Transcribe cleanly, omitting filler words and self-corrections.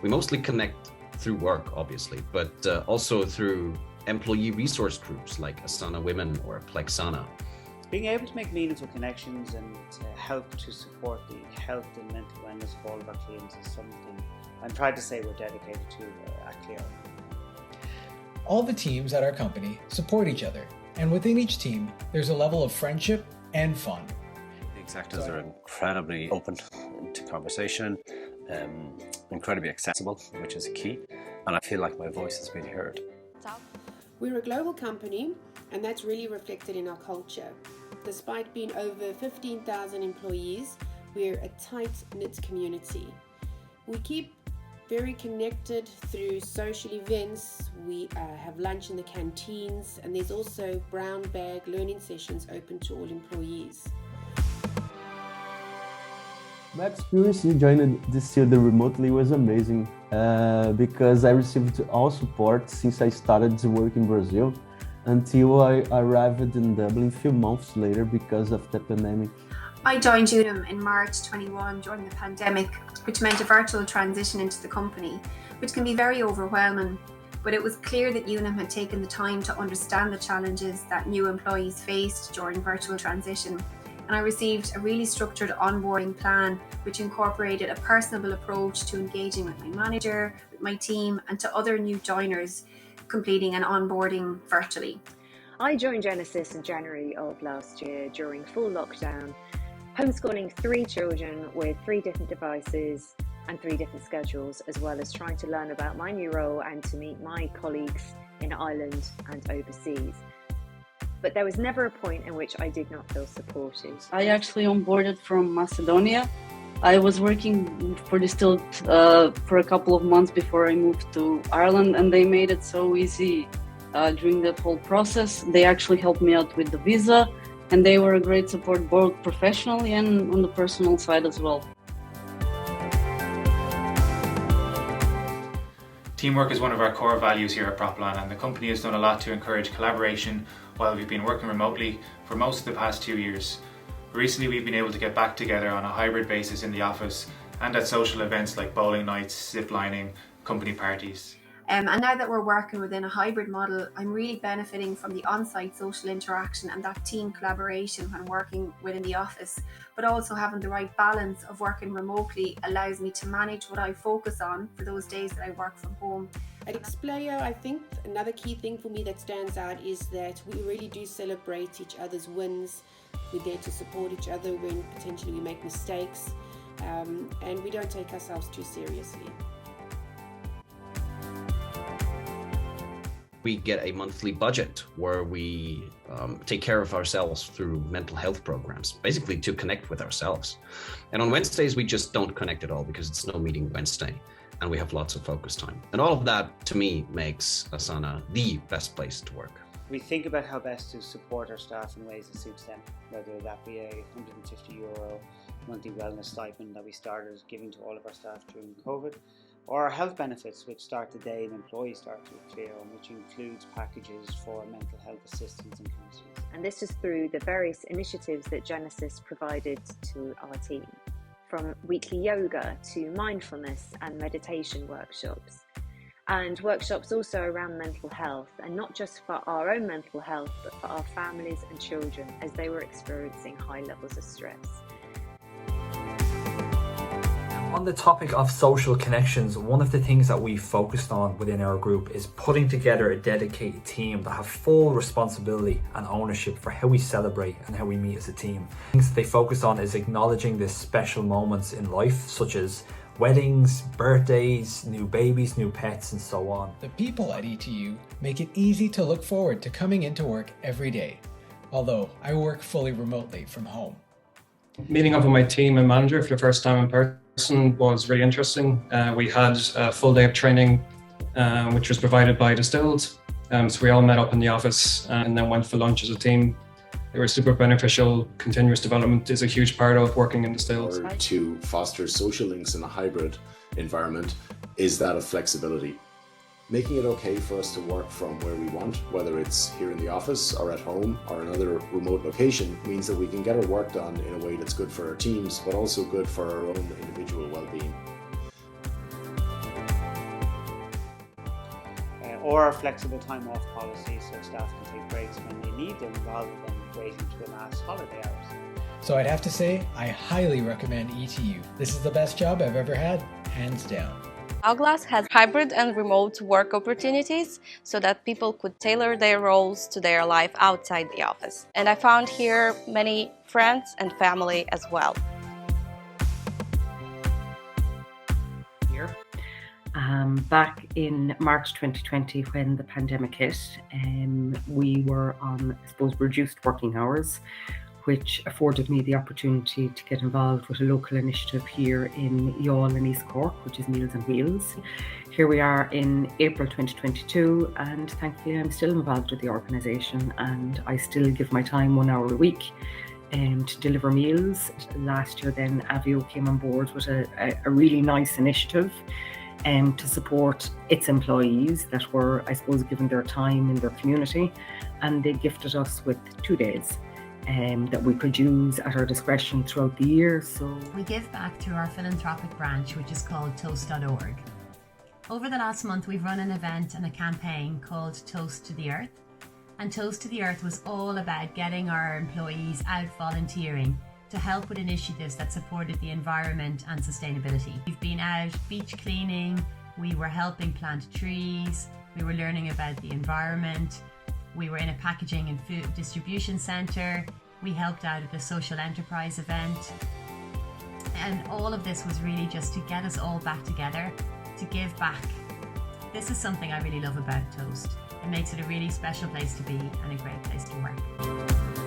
We mostly connect through work, obviously, but also through employee resource groups like Asana Women or Plexana. Being able to make meaningful connections and help to support the health and mental wellness of all of our teams is something I'm proud to say we're dedicated to at Clio. All the teams at our company support each other, and within each team, there's a level of friendship and fun. The executives are incredibly open to conversation, incredibly accessible, which is key, and I feel like my voice has been heard. We're a global company, and that's really reflected in our culture. Despite being over 15,000 employees, we're a tight-knit community. We keep very connected through social events. We have lunch in the canteens, and there's also brown bag learning sessions open to all employees. My experience in joining this year remotely was amazing because I received all support since I started to work in Brazil until I arrived in Dublin a few months later because of the pandemic. I joined Unum in March 21 during the pandemic, which meant a virtual transition into the company, which can be very overwhelming. But it was clear that Unum had taken the time to understand the challenges that new employees faced during virtual transition. And I received a really structured onboarding plan, which incorporated a personable approach to engaging with my manager, with my team, and to other new joiners, completing an onboarding virtually. I joined Genesys in January of last year during full lockdown, homeschooling 3 children with 3 different devices and 3 different schedules, as well as trying to learn about my new role and to meet my colleagues in Ireland and overseas. But there was never a point in which I did not feel supported. I actually onboarded from Macedonia. I was working for Distilled for a couple of months before I moved to Ireland, and they made it so easy during that whole process. They actually helped me out with the visa, and they were a great support both professionally and on the personal side as well. Teamwork is one of our core values here at Proplan, and the company has done a lot to encourage collaboration while we've been working remotely for most of the past 2 years. Recently we've been able to get back together on a hybrid basis in the office and at social events like bowling nights, ziplining, company parties. And now that we're working within a hybrid model, I'm really benefiting from the on-site social interaction and that team collaboration when working within the office, but also having the right balance of working remotely allows me to manage what I focus on for those days that I work from home. At Xplayer, I think another key thing for me that stands out is that we really do celebrate each other's wins. We're there to support each other when potentially we make mistakes, and we don't take ourselves too seriously. We get a monthly budget where we take care of ourselves through mental health programs, basically to connect with ourselves. And on Wednesdays, we just don't connect at all because it's no meeting Wednesday and we have lots of focus time. And all of that, to me, makes Asana the best place to work. We think about how best to support our staff in ways that suits them, whether that be a €150 monthly wellness stipend that we started giving to all of our staff during COVID, or our health benefits, which start the day an employee starts with Clio, which includes packages for mental health assistance and counselling. And this is through the various initiatives that Genesys provided to our team, from weekly yoga to mindfulness and meditation workshops. And workshops also around mental health, and not just for our own mental health, but for our families and children as they were experiencing high levels of stress. On the topic of social connections, one of the things that we focused on within our group is putting together a dedicated team that have full responsibility and ownership for how we celebrate and how we meet as a team. Things they focus on is acknowledging the special moments in life, such as weddings, birthdays, new babies, new pets, and so on. The people at ETU make it easy to look forward to coming into work every day, although I work fully remotely from home. Meeting up with my team and manager for the first time in person was really interesting. We had a full day of training, which was provided by Distilled. So we all met up in the office and then went for lunch as a team. They were super beneficial. Continuous development is a huge part of working in Distilled. To foster social links in a hybrid environment is that of flexibility. Making it okay for us to work from where we want, whether it's here in the office or at home or another remote location, means that we can get our work done in a way that's good for our teams, but also good for our own individual well-being. or flexible time off policies so staff can take breaks when they need them rather than waiting to amass holiday hours. So I'd have to say, I highly recommend ETU. This is the best job I've ever had, hands down. Hourglass has hybrid and remote work opportunities so that people could tailor their roles to their life outside the office. And I found here many friends and family as well. Back in March 2020, when the pandemic hit, we were on, I suppose, reduced working hours, which afforded me the opportunity to get involved with a local initiative here in Youghal and East Cork, which is Meals on Wheels. Here we are in April 2022, and thankfully I'm still involved with the organisation, and I still give my time 1 hour a week to deliver meals. Last year then Avio came on board with a really nice initiative to support its employees that were, I suppose, given their time in their community, and they gifted us with 2 days that we could use at our discretion throughout the year. So we give back through our philanthropic branch, which is called Toast.org. Over the last month, we've run an event and a campaign called Toast to the Earth. And Toast to the Earth was all about getting our employees out volunteering to help with initiatives that supported the environment and sustainability. We've been out beach cleaning, we were helping plant trees, we were learning about the environment, we were in a packaging and food distribution centre, we helped out at the social enterprise event. And all of this was really just to get us all back together, to give back. This is something I really love about Toast. It makes it a really special place to be and a great place to work.